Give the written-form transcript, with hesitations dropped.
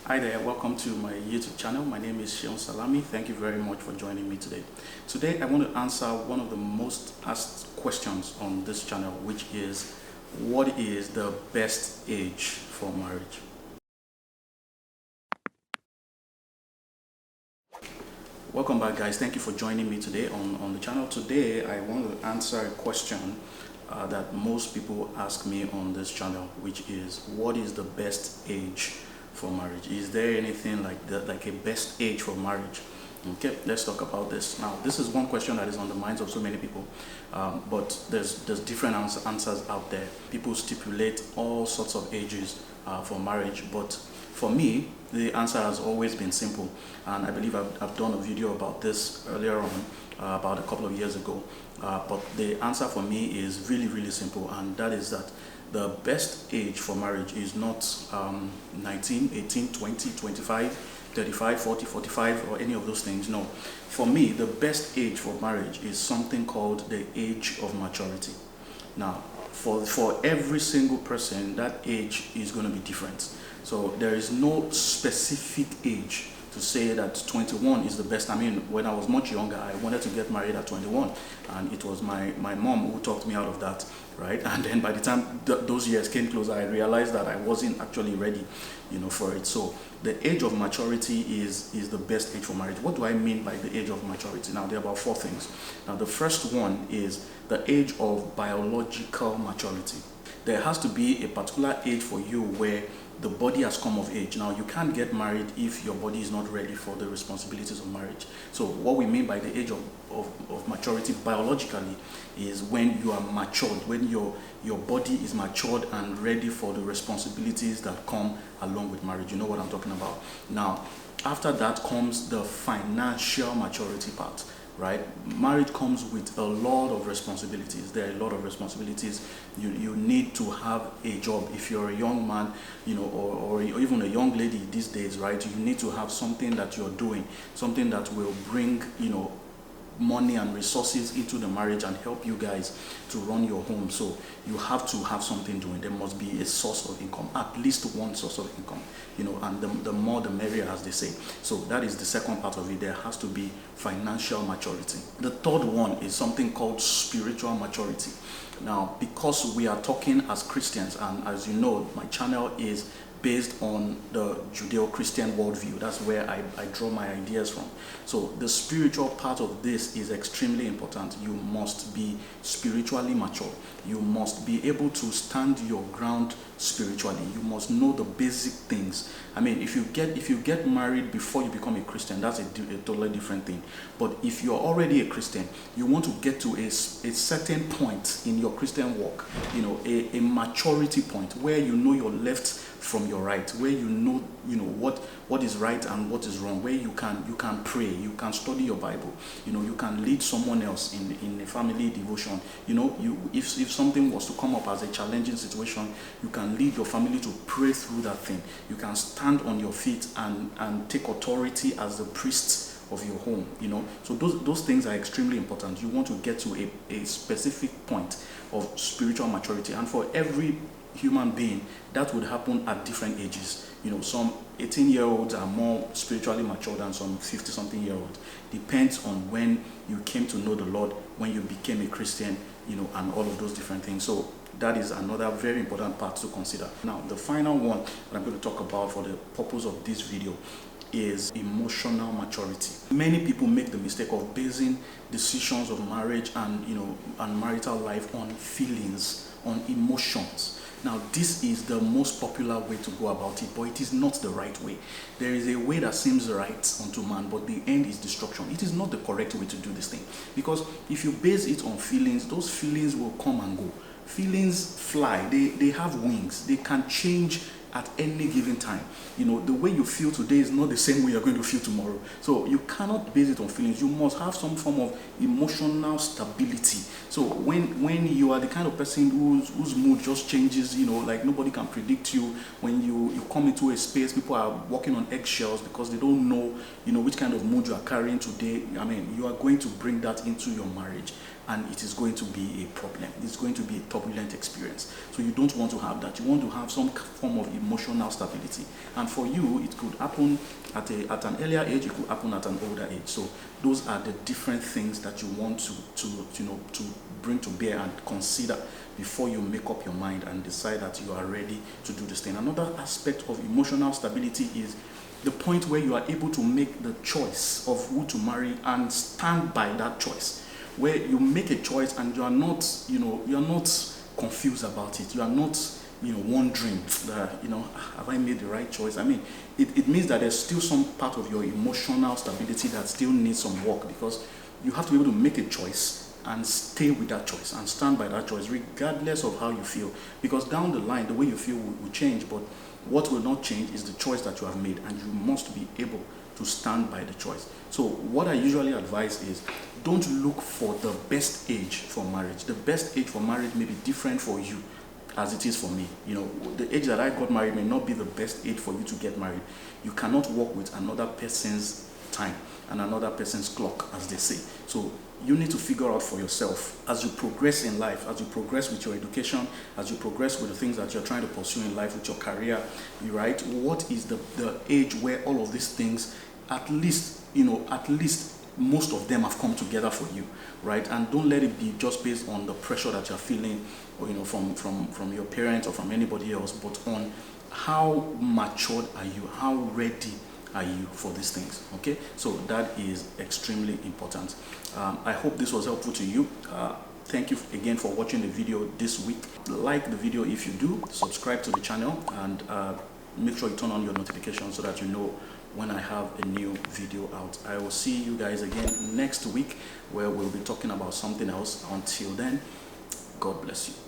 Hi there, welcome to my YouTube channel. My name is Shion Salami. Thank you very much for joining me today. Today I want to answer one of the most asked questions on this channel, which is, what is the best age for marriage? Welcome back, guys. Thank you for joining me today on the channel. Today I want to answer a question that most people ask me on this channel, which is, what is the best age for marriage? Is there anything like that, like a best age for marriage? Okay, let's talk about this. Now, this is one question that is on the minds of so many people, but there's different answers out there. People stipulate all sorts of ages for marriage, but for me, the answer has always been simple, and I believe I've done a video about this earlier on, about a couple of years ago, but the answer for me is really simple, and that is that the best age for marriage is not 19, 18, 20, 25, 35, 40, 45, or any of those things. No. For me, the best age for marriage is something called the age of maturity. Now, for every single person, that age is going to be different. So there is no specific age to say that 21 is the best. I mean, when I was much younger, I wanted to get married at 21, and it was my mom who talked me out of that, right? And then by the time those years came closer, I realized that I wasn't actually ready, for it. So the age of maturity is the best age for marriage. What do I mean by the age of maturity? Now, there are about four things. Now, the first one is the age of biological maturity. There has to be a particular age for you where the body has come of age. Now, you can't get married if your body is not ready for the responsibilities of marriage. So what we mean by the age of maturity biologically is when you are matured, when your body is matured and ready for the responsibilities that come along with marriage. You know what I'm talking about. Now, after that comes the financial maturity part. Right? Marriage comes with a lot of responsibilities. There are a lot of responsibilities. You need to have a job. If you're a young man, or even a young lady these days, right? You need to have something that you're doing, something that will bring, money and resources into the marriage and help you guys to run your home. So you have to have something doing. There must be a source of income, at least one source of income, and the more the merrier, as they say. So that is the second part of it. There has to be financial maturity. The third one is something called spiritual maturity. Now, because we are talking as Christians, and as you know, my channel is based on the Judeo-Christian worldview. That's where I draw my ideas from. So the spiritual part of this is extremely important. You must be spiritually mature. You must be able to stand your ground spiritually. You must know the basic things. I mean, if you get married before you become a Christian, that's a totally different thing. But if you're already a Christian, you want to get to a certain point in your Christian walk, a maturity point where you know your left from your right, where you know what is right and what is wrong, where you can pray, you can study your Bible, you can lead someone else in a family devotion. If something was to come up as a challenging situation, you can lead your family to pray through that thing. You can stand on your feet and take authority as the priest of your home. So those things are extremely important. You want to get to a specific point of spiritual maturity, and for every human being that would happen at different ages. Some 18-year-olds are more spiritually mature than some 50-something-year-olds. Depends on when you came to know the Lord, when you became a Christian, and all of those different things. So that is another very important part to consider. Now, the final one that I'm going to talk about for the purpose of this video is emotional maturity. Many people make the mistake of basing decisions of marriage and and marital life on feelings, on emotions. Now, this is the most popular way to go about it, but it is not the right way. There is a way that seems right unto man, but the end is destruction. It is not the correct way to do this thing, because if you base it on feelings, those feelings will come and go. Feelings fly. They have wings. They can change at any given time. The way you feel today is not the same way you're going to feel tomorrow. So you cannot base it on feelings. You must have some form of emotional stability. So when you are the kind of person whose mood just changes, like nobody can predict you. When you come into a space, people are walking on eggshells because they don't know, which kind of mood you are carrying today. I mean, you are going to bring that into your marriage. and it is going to be a problem. It's going to be a turbulent experience. So you don't want to have that. You want to have some form of emotional stability. And for you, it could happen at an earlier age, it could happen at an older age. So those are the different things that you want to bring to bear and consider before you make up your mind and decide that you are ready to do this thing. Another aspect of emotional stability is the point where you are able to make the choice of who to marry and stand by that choice, where you make a choice and you are not, you're not confused about it. You are not, wondering that, have I made the right choice? I mean, it means that there's still some part of your emotional stability that still needs some work, because you have to be able to make a choice and stay with that choice and stand by that choice regardless of how you feel, because down the line the way you feel will change, but what will not change is the choice that you have made, and you must be able to stand by the choice. So what I usually advise is, don't look for the best age for marriage. The best age for marriage may be different for you as it is for me. The age that I got married may not be the best age for you to get married. You cannot work with another person's time and another person's clock, as they say. So you need to figure out for yourself, as you progress in life, as you progress with your education, as you progress with the things that you're trying to pursue in life, with your career, right? What is the age where all of these things, at least most of them have come together for you, right? And don't let it be just based on the pressure that you're feeling, or from your parents or from anybody else, but on how matured are you, how ready are you for these things. Okay, so that is extremely important. I hope this was helpful to you. Thank you again for watching the video this week. Like the video if you do, subscribe to the channel, and make sure you turn on your notifications so that you know when I have a new video out. I will see you guys again next week, where we'll be talking about something else. Until then, God bless you.